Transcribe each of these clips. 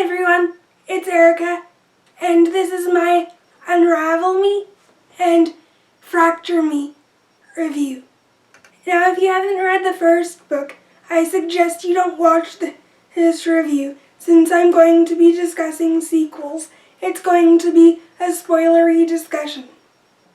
Hey everyone, it's Erica, and this is my Unravel Me and Fracture Me review. Now, if you haven't read the first book, I suggest you don't watch this review, since I'm going to be discussing sequels. It's going to be a spoilery discussion.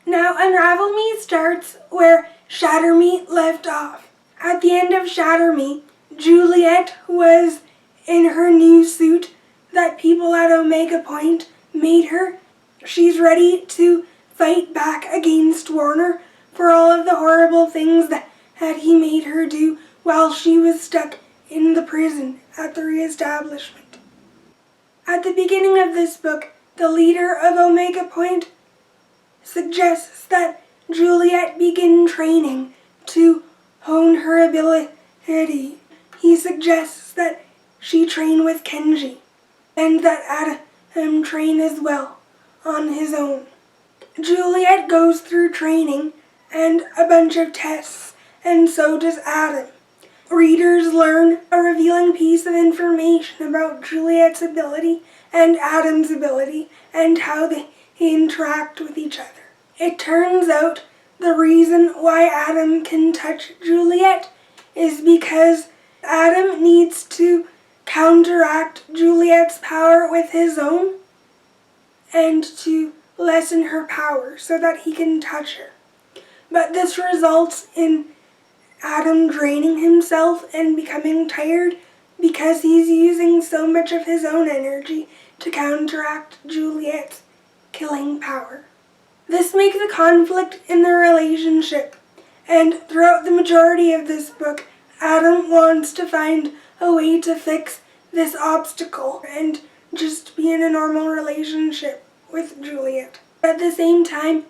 Now, Unravel Me starts where Shatter Me left off. At the end of Shatter Me, Juliet was in her new suit that people at Omega Point made her. She's ready to fight back against Warner for all of the horrible things that he made her do while she was stuck in the prison at the reestablishment. At the beginning of this book, the leader of Omega Point suggests that Juliet begin training to hone her ability. He suggests that she train with Kenji, and that Adam train as well, on his own. Juliet goes through training and a bunch of tests, and so does Adam. Readers learn a revealing piece of information about Juliet's ability and Adam's ability, and how they interact with each other. It turns out the reason why Adam can touch Juliet is because Adam needs to counteract Juliet's power with his own and to lessen her power so that he can touch her. But this results in Adam draining himself and becoming tired because he's using so much of his own energy to counteract Juliet's killing power. This makes a conflict in their relationship, and throughout the majority of this book, Adam wants to find a way to fix this obstacle and just be in a normal relationship with Juliet. At the same time,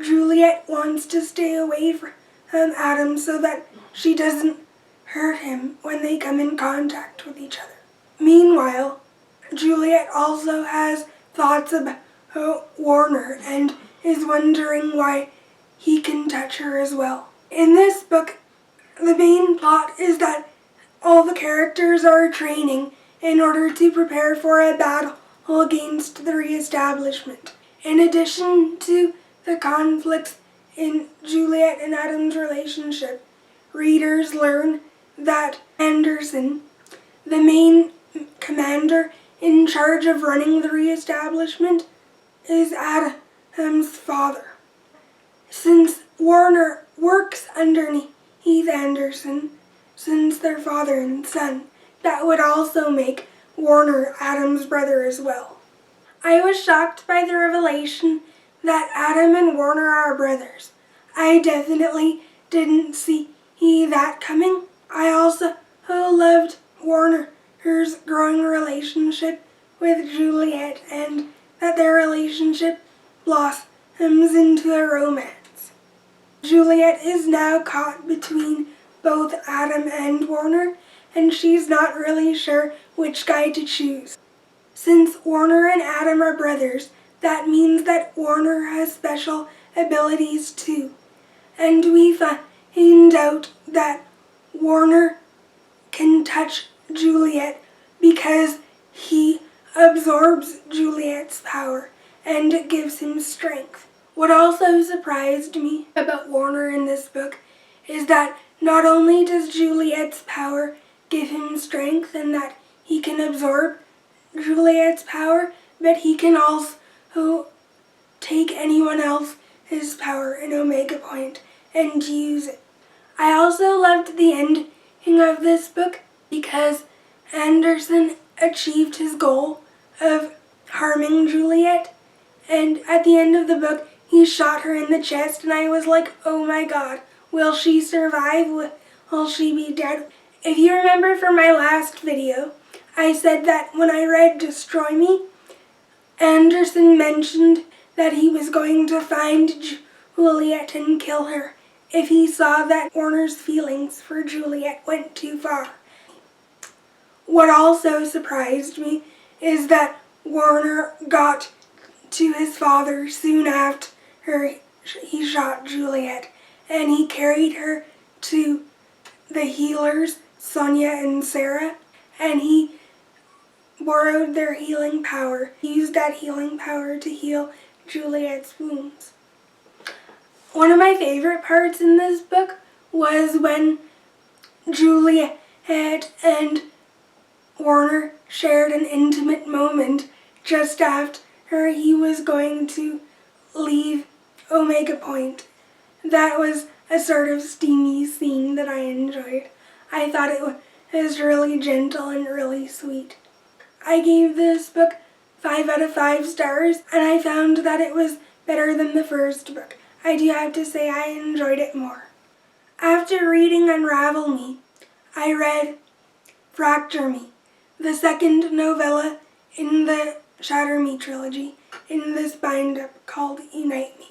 Juliet wants to stay away from Adam so that she doesn't hurt him when they come in contact with each other. Meanwhile, Juliet also has thoughts about Warner and is wondering why he can touch her as well. In this book, the main plot is that all the characters are training in order to prepare for a battle against the reestablishment. In addition to the conflicts in Juliet and Adam's relationship, readers learn that Anderson, the main commander in charge of running the reestablishment, is Adam's father. Since Warner works underneath Anderson, since they're father and son, that would also make Warner Adam's brother as well. I was shocked by the revelation that Adam and Warner are brothers. I definitely didn't see that coming. I also loved Warner's growing relationship with Juliet, and that their relationship blossoms into a romance. Juliet is now caught between both Adam and Warner, and she's not really sure which guy to choose. Since Warner and Adam are brothers, that means that Warner has special abilities too. And we find out that Warner can touch Juliet because he absorbs Juliet's power and it gives him strength. What also surprised me about Warner in this book is that not only does Juliet's power give him strength and that he can absorb Juliet's power, but he can also take anyone else's power in Omega Point and use it. I also loved the ending of this book because Anderson achieved his goal of harming Juliet, and at the end of the book he shot her in the chest, and I was like, oh my god, will she survive? Will she be dead? If you remember from my last video, I said that when I read Destroy Me, Anderson mentioned that he was going to find Juliet and kill her if he saw that Warner's feelings for Juliet went too far. What also surprised me is that Warner got to his father soon after he shot Juliet, and he carried her to the healers, Sonia and Sarah, and he borrowed their healing power, used that healing power to heal Juliet's wounds. One of my favorite parts in this book was when Juliet and Warner shared an intimate moment just after he was going to leave Omega Point. That was a sort of steamy scene that I enjoyed. I thought it was really gentle and really sweet. I gave this book 5 out of 5 stars, and I found that it was better than the first book. I do have to say I enjoyed it more. After reading Unravel Me, I read Fracture Me, the second novella in the Shatter Me trilogy, in this bind-up called Unite Me.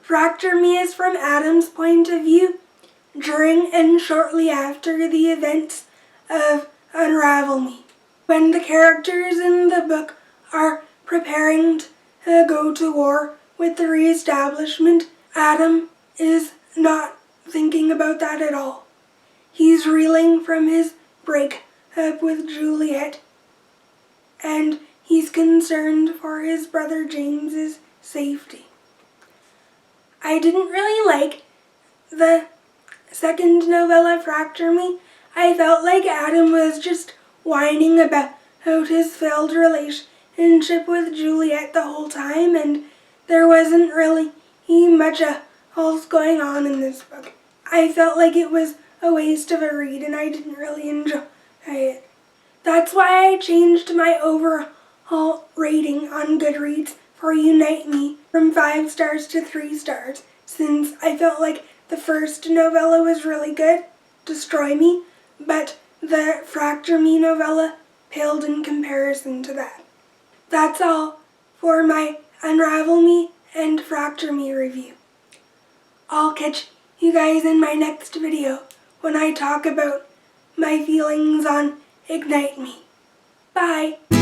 Fracture Me is from Adam's point of view during and shortly after the events of Unravel Me. When the characters in the book are preparing to go to war with the re-establishment, Adam is not thinking about that at all. He's reeling from his breakup with Juliet, and he's concerned for his brother James's safety. I didn't really like the second novella, Fracture Me. I felt like Adam was just whining about his failed relationship with Juliet the whole time, and there wasn't really much else going on in this book. I felt like it was a waste of a read, and I didn't really enjoy it. That's why I changed my overall rating on Goodreads for Unite Me from 5 stars to 3 stars, since I felt like the first novella was really good, Destroy Me, but the Fracture Me novella paled in comparison to that. That's all for my Unravel Me and Fracture Me review. I'll catch you guys in my next video when I talk about my feelings on Ignite Me. Bye!